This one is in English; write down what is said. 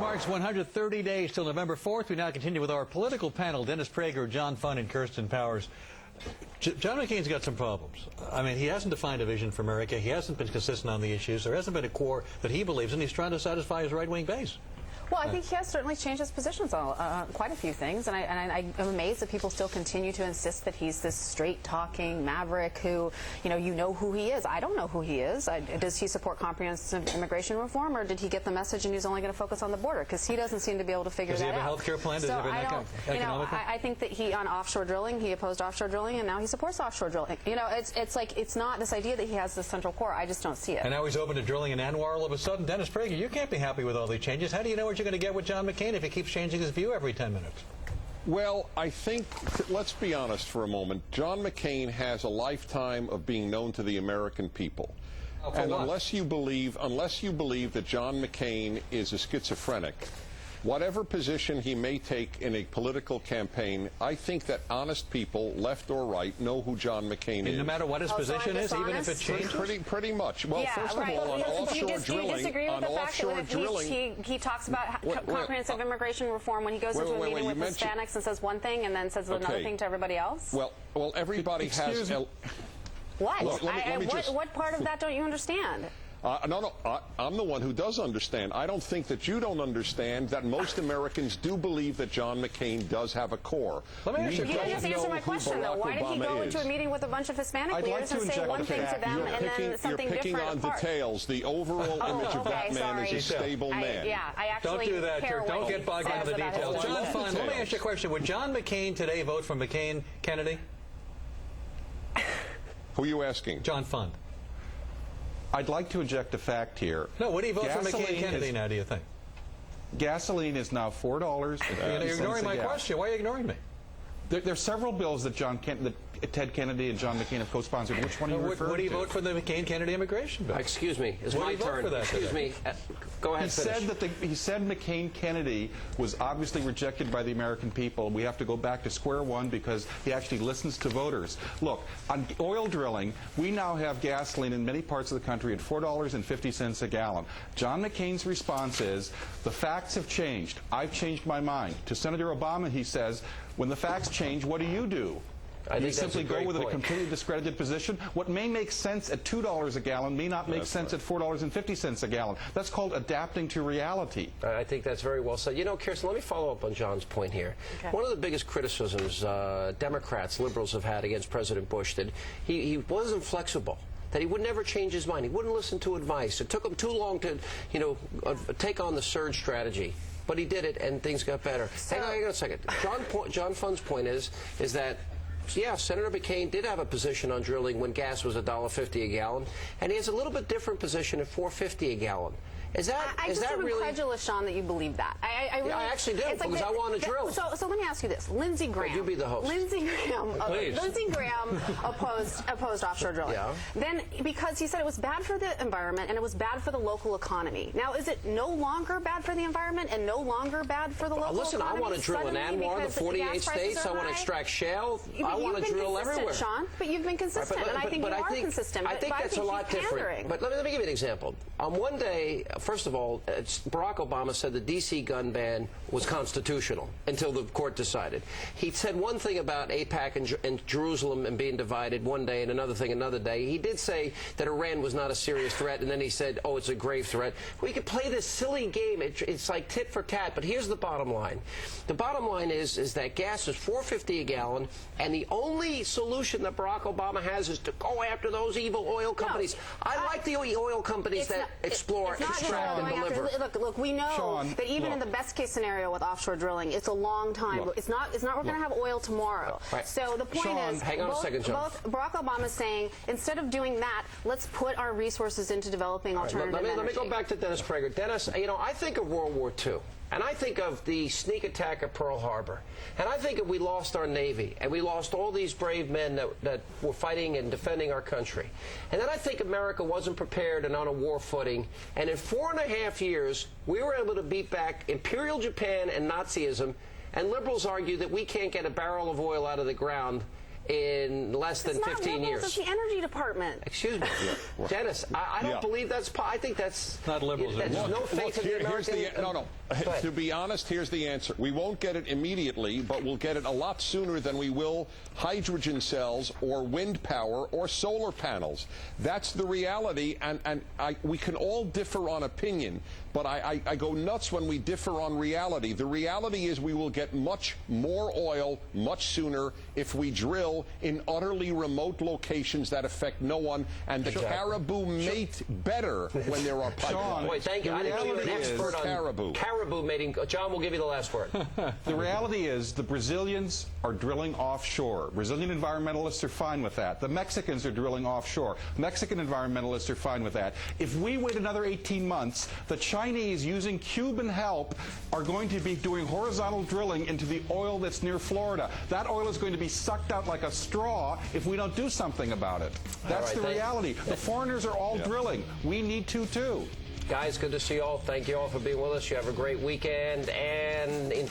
marks 130 days till November 4th. We now continue with our political panel, Dennis Prager, John Fund, and Kirsten Powers. John McCain's got some problems. I mean, he hasn't defined a vision for America. He hasn't been consistent on the issues. There hasn't been a core that he believes in. He's trying to satisfy his right-wing base. Well, I think he has certainly changed his positions on quite a few things, and I'm amazed that people still continue to insist that he's this straight-talking maverick who, you know who he is. I don't know who he is. Does he support comprehensive immigration reform, or did he get the message and he's only going to focus on the border? Because he doesn't seem to be able to figure that out. Does he have a health care plan? Does he have an economic? I think that he, on offshore drilling, he opposed offshore drilling, and now he supports offshore drilling. You know, it's like, it's not this idea that he has this central core. I just don't see it. And now he's open to drilling in ANWR all of a sudden. Dennis Prager, you can't be happy with all these changes. How do you know what you're going to get with John McCain if he keeps changing his view every 10 minutes? Well, I think, let's be honest for a moment, John McCain has a lifetime of being known to the American people. And what? unless you believe that John McCain is a schizophrenic, whatever position he may take in a political campaign, I think that honest people, left or right, know who John McCain is. No matter what his position is, even if it changes? Pretty much. Well, yeah, first of all, on offshore drilling, do you disagree with the fact that he talks about comprehensive immigration reform when he goes into a meeting with Hispanics and says one thing and then says another thing to everybody else? Well, everybody has... What? Look, what part of that don't you understand? No, I'm the one who does understand. I don't think that you don't understand that most Americans do believe that John McCain does have a core. Let me ask you, you didn't just answer my question, though. Why did he go into a meeting with a bunch of Hispanic leaders and say one thing to them and then something different You're picking on details. The overall image of that man is a stable man. I actually don't do that. Don't get bogged down in the details. John Fund, let me ask you a question. Would John McCain today vote for McCain-Kennedy? Who are you asking? John Fund. I'd like to inject a fact here. No, would he vote for McCain-Kennedy now, do you think? Gasoline is now $4. You're ignoring my question. Why are you ignoring me? There are several bills that Ted Kennedy and John McCain have co-sponsored. Which one are you referring to? Would he vote for the McCain-Kennedy immigration bill? Excuse me. It's my turn. Excuse me. Go ahead. He said McCain-Kennedy was obviously rejected by the American people. We have to go back to square one because he actually listens to voters. Look, on oil drilling, we now have gasoline in many parts of the country at $4.50 a gallon. John McCain's response is, the facts have changed. I've changed my mind. To Senator Obama, he says, when the facts change, what do you do? You simply go with a completely discredited position. What may make sense at $2 a gallon may not make sense at $4.50 a gallon. That's called adapting to reality. I think that's very well said. You know, Kirsten, let me follow up on John's point here. Okay. One of the biggest criticisms Democrats, liberals have had against President Bush, that he wasn't flexible, that he would never change his mind. He wouldn't listen to advice. It took him too long to, take on the surge strategy. But he did it, and things got better. Hang on a second. John Fund's point is that, yeah, Senator McCain did have a position on drilling when gas was $1.50 a gallon, and he has a little bit different position at $4.50 a gallon. Is that I'm really incredulous, Sean, that you believe that. I actually do, because I want to drill. So let me ask you this: Lindsey Graham. You be the host. Lindsey Graham opposed offshore drilling. Yeah. Then, because he said it was bad for the environment and it was bad for the local economy. Now, is it no longer bad for the environment and no longer bad for the local economy? Listen, I want to drill in ANWR, the 48 states. I want to extract shale. I want to drill everywhere. Sean, but you've been consistent, and I think you are consistent. I think that's a lot different. But let me give you an example. On one day, first of all, Barack Obama said the D.C. gun ban was constitutional until the court decided. He said one thing about AIPAC and Jerusalem and being divided one day and another thing another day. He did say that Iran was not a serious threat, and then he said, oh, it's a grave threat. We could play this silly game. It's like tit for tat, but here's the bottom line. The bottom line is that gas is $4.50 a gallon, and the only solution that Barack Obama has is to go after those evil oil companies. I like the oil companies that explore, extract, and deliver. Look, we know Sean, that even in the best case scenario with offshore drilling, it's a long time. It's not we're going to have oil tomorrow. Right. So the point is, hang on a second, John. both Barack Obama is saying, instead of doing that, let's put our resources into developing alternative energy. Let me go back to Dennis Prager. Dennis, I think of World War II. And I think of the sneak attack at Pearl Harbor. And I think if we lost our Navy, and we lost all these brave men that were fighting and defending our country. And then I think America wasn't prepared and on a war footing. And in 4.5 years, we were able to beat back Imperial Japan and Nazism. And liberals argue that we can't get a barrel of oil out of the ground in less than 15 years. It's the Energy Department. Excuse me. Dennis, I don't believe that's... I think that's... Not liberals. There's no faith in the American... To be honest, here's the answer. We won't get it immediately, but we'll get it a lot sooner than we will hydrogen cells or wind power or solar panels. That's the reality, and we can all differ on opinion, but I go nuts when we differ on reality. The reality is we will get much more oil much sooner if we drill in utterly remote locations that affect no one, and the caribou mate better when there are pipelines. Boy, thank you. I didn't know you were an expert on caribou mating. John will give you the last word. The reality is the Brazilians are drilling offshore. Brazilian environmentalists are fine with that. The Mexicans are drilling offshore. Mexican environmentalists are fine with that. If we wait another 18 months, the Chinese, using Cuban help, are going to be doing horizontal drilling into the oil that's near Florida. That oil is going to be sucked out like a straw if we don't do something about it. That's the reality. The foreigners are all drilling. We need to, too. Guys, good to see you all. Thank you all for being with us. You have a great weekend. And in